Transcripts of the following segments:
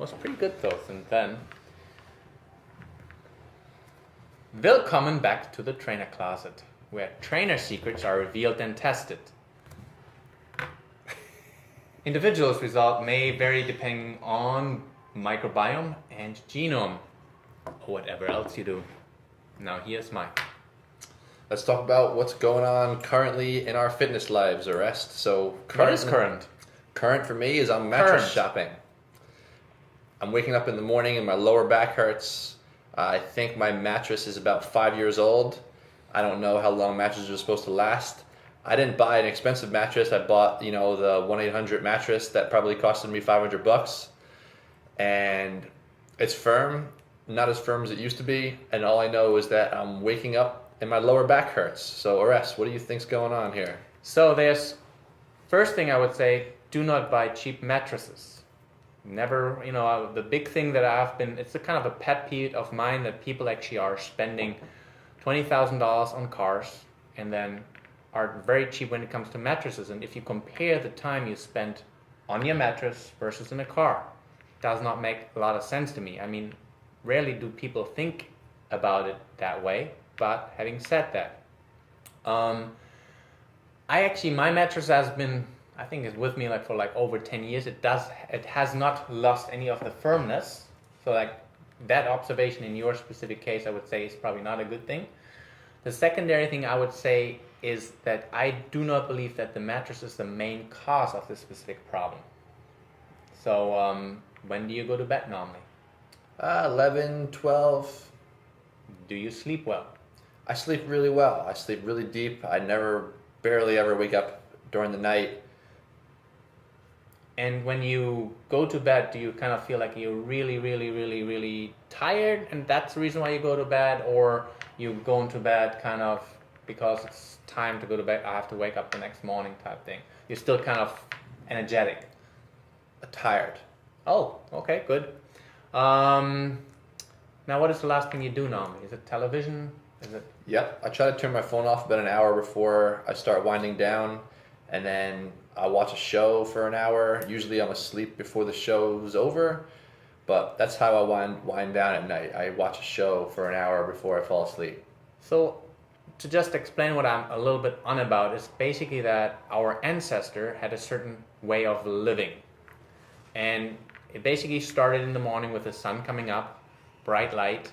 Was pretty good though since then. Willkommen back to the trainer closet, where trainer secrets are revealed and tested. Individuals' result may vary depending on microbiome and genome, or whatever else you do. Now here's Mike. Let's talk about what's going on currently in our fitness lives, Arrest. So What is current? Current for me is I'm mattress Current. shopping. I'm waking up in the morning and my lower back hurts. I think my mattress is about 5 years old. I don't know how long mattresses are supposed to last. I didn't buy an expensive mattress. I bought, the 1-800 mattress that probably costed me $500. And it's firm, not as firm as it used to be. And all I know is that I'm waking up and my lower back hurts. So, Arrest, what do you think's going on here? So there's, first thing I would say, do not buy cheap mattresses. Never, the big thing that it's a kind of a pet peeve of mine that people actually are spending $20,000 on cars and then are very cheap when it comes to mattresses. And if you compare the time you spent on your mattress versus in a car, it does not make a lot of sense to me. I mean, rarely do people think about it that way. But having said that, my mattress has been, I think it's with me for over 10 years. It has not lost any of the firmness. So that observation in your specific case, I would say is probably not a good thing. The secondary thing I would say is that I do not believe that the mattress is the main cause of this specific problem. So when do you go to bed normally? 11, 12. Do you sleep well? I sleep really well. I sleep really deep. I barely ever wake up during the night. And when you go to bed, do you kind of feel like you're really, really, really, really tired and that's the reason why you go to bed? Or you go into bed kind of because it's time to go to bed, I have to wake up the next morning type thing? You're still kind of energetic? Tired. Oh, okay, good. Now what is the last thing you do normally? Is it television? Is it? Yep. I try to turn my phone off about an hour before I start winding down, and then I watch a show for an hour. Usually I'm asleep before the show's over, but that's how I wind down at night. I watch a show for an hour before I fall asleep. So to just explain what I'm a little bit on about is basically that our ancestor had a certain way of living. And it basically started in the morning with the sun coming up, bright light.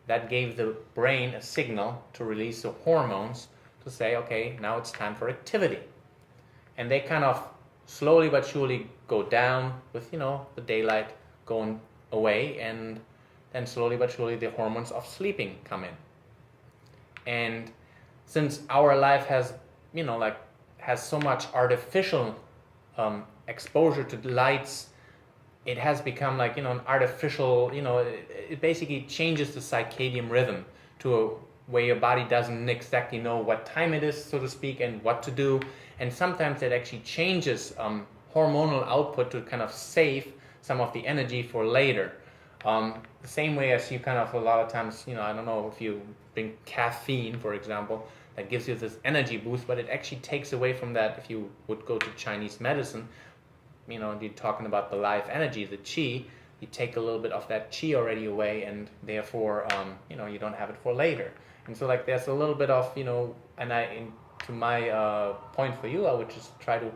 That gave the brain a signal to release the hormones to say, okay, now it's time for activity. And they kind of slowly but surely go down with, the daylight going away, and then slowly but surely the hormones of sleeping come in. And since our life has, has so much artificial exposure to lights, it has become an artificial, it basically changes the circadian rhythm to where your body doesn't exactly know what time it is, so to speak, and what to do. And sometimes it actually changes hormonal output to kind of save some of the energy for later. The same way as you kind of a lot of times, I don't know if you drink caffeine, for example, that gives you this energy boost, but it actually takes away from that. If you would go to Chinese medicine, you're talking about the life energy, the qi, you take a little bit of that qi already away, and therefore, you don't have it for later. And so there's a little bit of, to my point for you, I would just try to,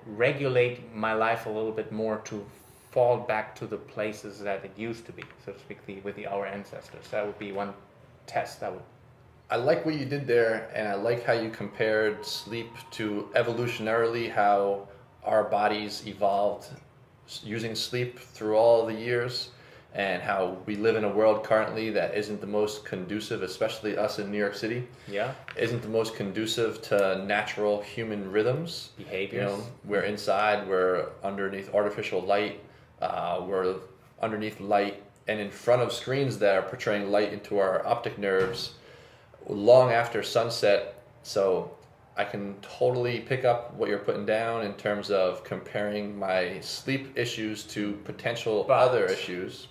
regulate my life a little bit more to fall back to the places that it used to be, so to speak, with our ancestors. That would be one test I like what you did there, and I like how you compared sleep to evolutionarily how our bodies evolved using sleep through all the years, and how we live in a world currently that isn't the most conducive, especially us in New York City. Yeah. Isn't the most conducive to natural human rhythms. Behaviors. We're inside, we're underneath artificial light, we're underneath light and in front of screens that are portraying light into our optic nerves long after sunset. So I can totally pick up what you're putting down in terms of comparing my sleep issues to potential other issues.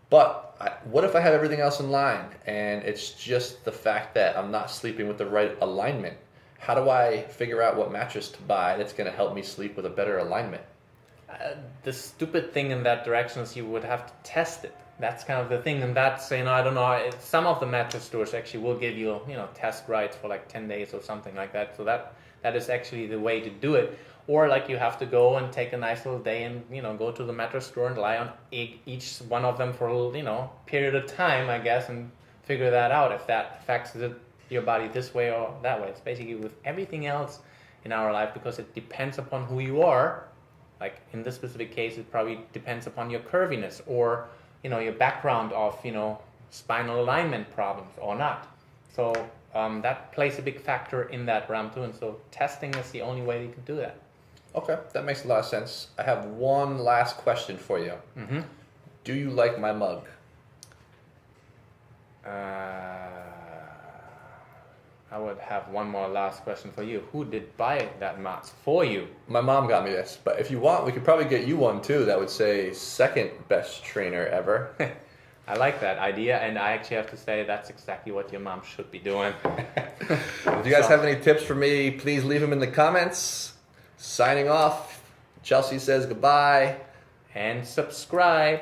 But what if I have everything else in line and it's just the fact that I'm not sleeping with the right alignment? How do I figure out what mattress to buy that's going to help me sleep with a better alignment? The stupid thing in that direction is you would have to test it. That's kind of the thing, and that's, I don't know, some of the mattress stores actually will give you, test rides for like 10 days or something like that. So that is actually the way to do it. Or like you have to go and take a nice little day and, go to the mattress store and lie on each one of them for a little, period of time, I guess, and figure that out if that affects your body this way or that way. It's basically with everything else in our life, because it depends upon who you are. Like in this specific case, it probably depends upon your curviness or your background of spinal alignment problems or not. So that plays a big factor in that realm too. And so testing is the only way you can do that. Okay, that makes a lot of sense. I have one last question for you. Mm-hmm. Do you like my mug? I would have one more last question for you. Who did buy that mask for you? My mom got me this, but if you want, we could probably get you one too. That would say second best trainer ever. I like that idea, and I actually have to say that's exactly what your mom should be doing. If you guys have any tips for me, please leave them in the comments. Signing off, Chelsea says goodbye. And subscribe.